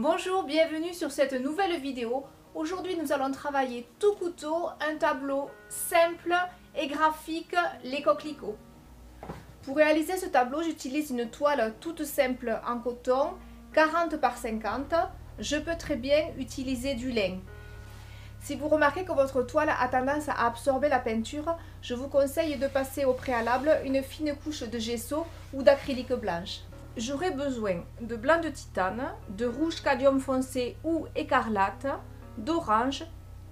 Bonjour, bienvenue sur cette nouvelle vidéo. Aujourd'hui nous allons travailler tout couteau, un tableau simple et graphique, les coquelicots. Pour réaliser ce tableau, j'utilise une toile toute simple en coton, 40 par 50. Je peux très bien utiliser du lin. Si vous remarquez que votre toile a tendance à absorber la peinture, je vous conseille de passer au préalable une fine couche de gesso ou d'acrylique blanche. J'aurai besoin de blanc de titane, de rouge cadmium foncé ou écarlate, d'orange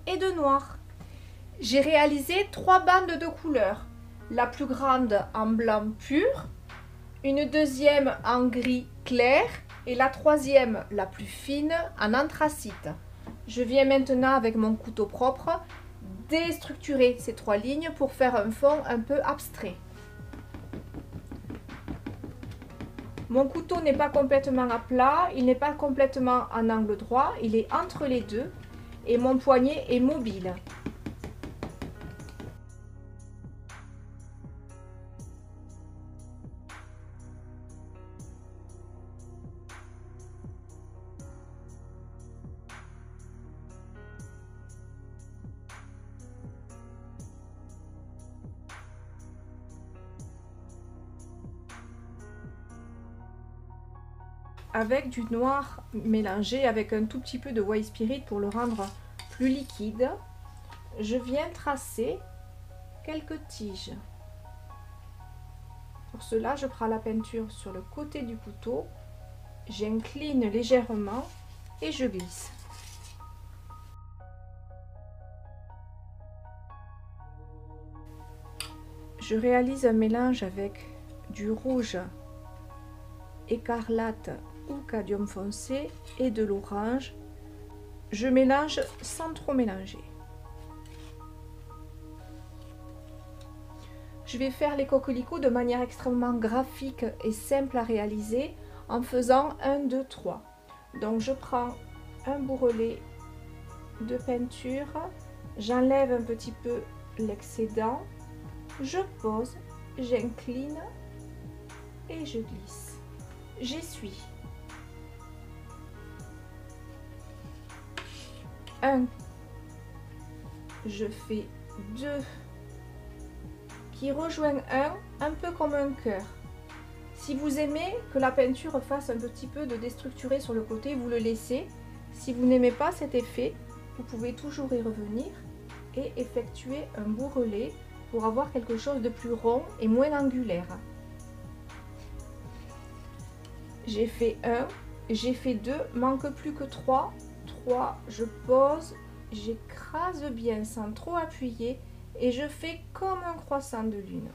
et de noir. J'ai réalisé 3 bandes de couleurs, la plus grande en blanc pur, une deuxième en gris clair et la troisième, la plus fine, en anthracite. Je viens maintenant avec mon couteau propre déstructurer ces 3 lignes pour faire un fond un peu abstrait. Mon couteau n'est pas complètement à plat, il n'est pas complètement en angle droit, il est entre les deux et mon poignet est mobile. Avec du noir mélangé avec un tout petit peu de white spirit pour le rendre plus liquide, je viens tracer quelques tiges. Pour cela, je prends la peinture sur le côté du couteau, j'incline légèrement et je glisse. Je réalise un mélange avec du rouge écarlate ou cadmium foncé et de l'orange. Je mélange sans trop mélanger. Je vais faire les coquelicots de manière extrêmement graphique et simple à réaliser en faisant 1, 2, 3. Donc je prends un bourrelet de peinture, j'enlève un petit peu l'excédent, je pose, j'incline et je glisse. J'essuie. 1, je fais 2 qui rejoint un peu comme un cœur. Si vous aimez que la peinture fasse un petit peu de déstructuré sur le côté, vous le laissez. Si vous n'aimez pas cet effet, vous pouvez toujours y revenir et effectuer un bourrelet pour avoir quelque chose de plus rond et moins angulaire. J'ai fait 1, j'ai fait 2, manque plus que 3. 3, je pose, j'écrase bien sans trop appuyer et je fais comme un croissant de lune.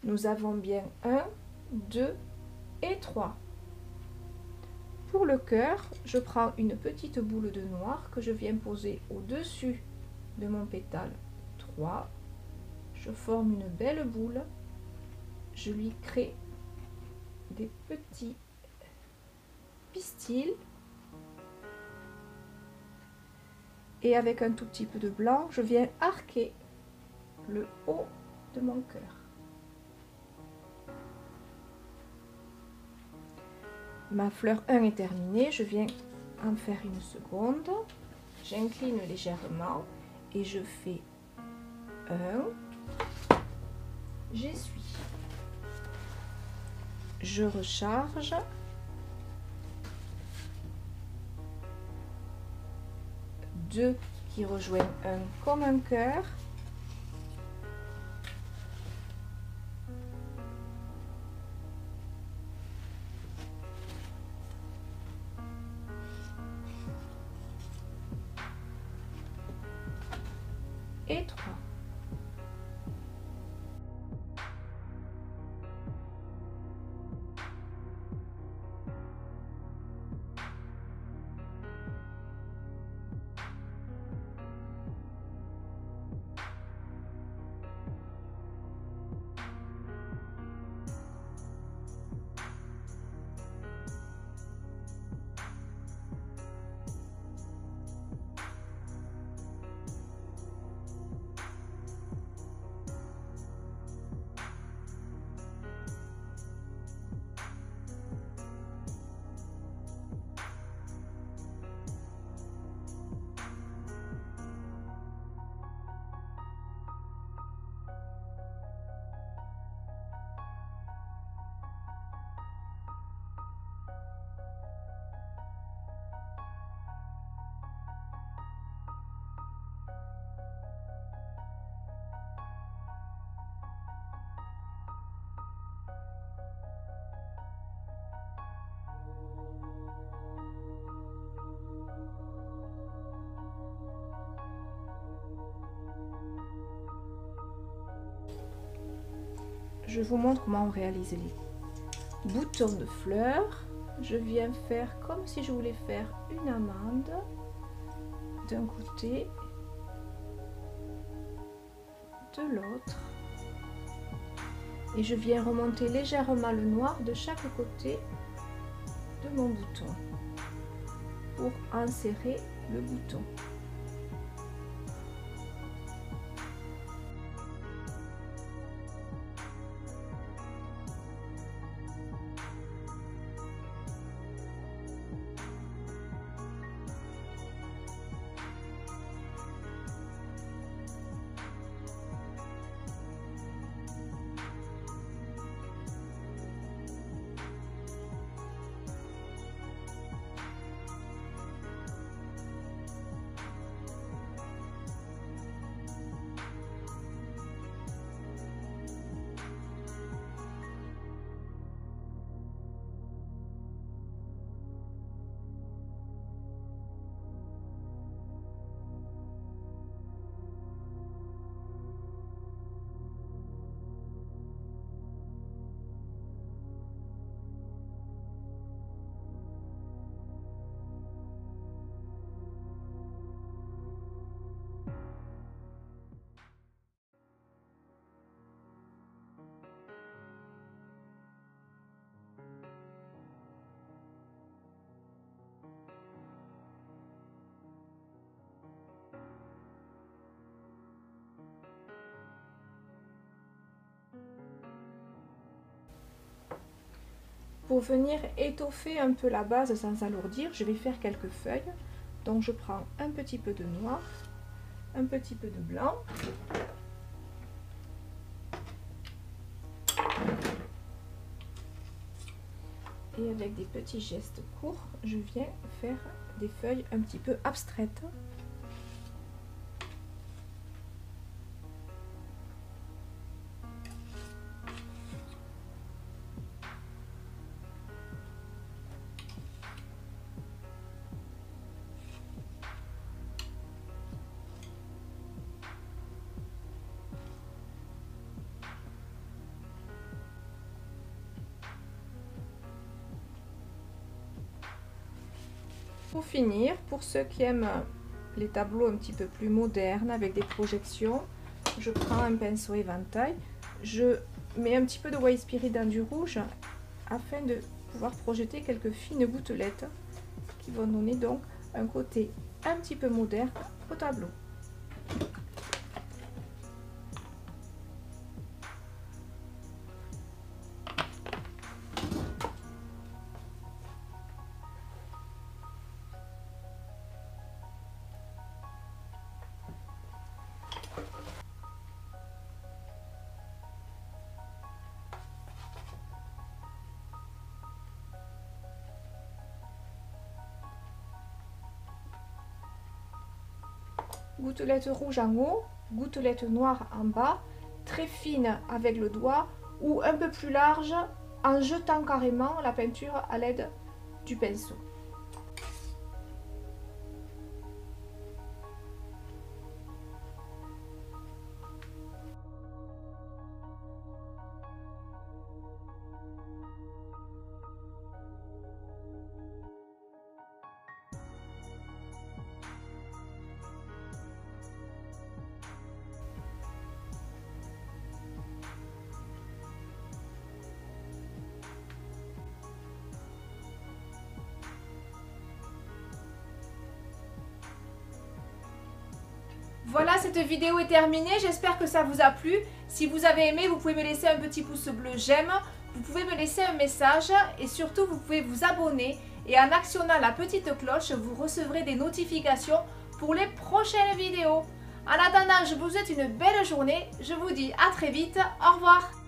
Nous avons bien 1, 2 et 3. Pour le cœur, je prends une petite boule de noir que je viens poser au-dessus de mon pétale 3. Je forme une belle boule, je lui crée des petits pistils et avec un tout petit peu de blanc, je viens arquer le haut de mon cœur. Ma fleur 1 est terminée, je viens en faire une seconde, j'incline légèrement et je fais 1, j'essuie, je recharge, 2 qui rejoignent 1 comme un cœur, et 3. je vous montre comment on réalise les boutons de fleurs. Je viens faire comme si je voulais faire une amande d'un côté, de l'autre. Et je viens remonter légèrement le noir de chaque côté de mon bouton pour insérer le bouton. Pour venir étoffer un peu la base sans alourdir, je vais faire quelques feuilles. Donc je prends un petit peu de noir, un petit peu de blanc. Et avec des petits gestes courts, je viens faire des feuilles un petit peu abstraites. Pour finir, pour ceux qui aiment les tableaux un petit peu plus modernes avec des projections, je prends un pinceau éventail, je mets un petit peu de White Spirit dans du rouge afin de pouvoir projeter quelques fines gouttelettes qui vont donner donc un côté un petit peu moderne au tableau. Gouttelette rouge en haut, gouttelette noire en bas, très fine avec le doigt ou un peu plus large en jetant carrément la peinture à l'aide du pinceau. Voilà, cette vidéo est terminée, j'espère que ça vous a plu. Si vous avez aimé, vous pouvez me laisser un petit pouce bleu j'aime, vous pouvez me laisser un message et surtout vous pouvez vous abonner et en actionnant la petite cloche, vous recevrez des notifications pour les prochaines vidéos. En attendant, je vous souhaite une belle journée, je vous dis à très vite, au revoir.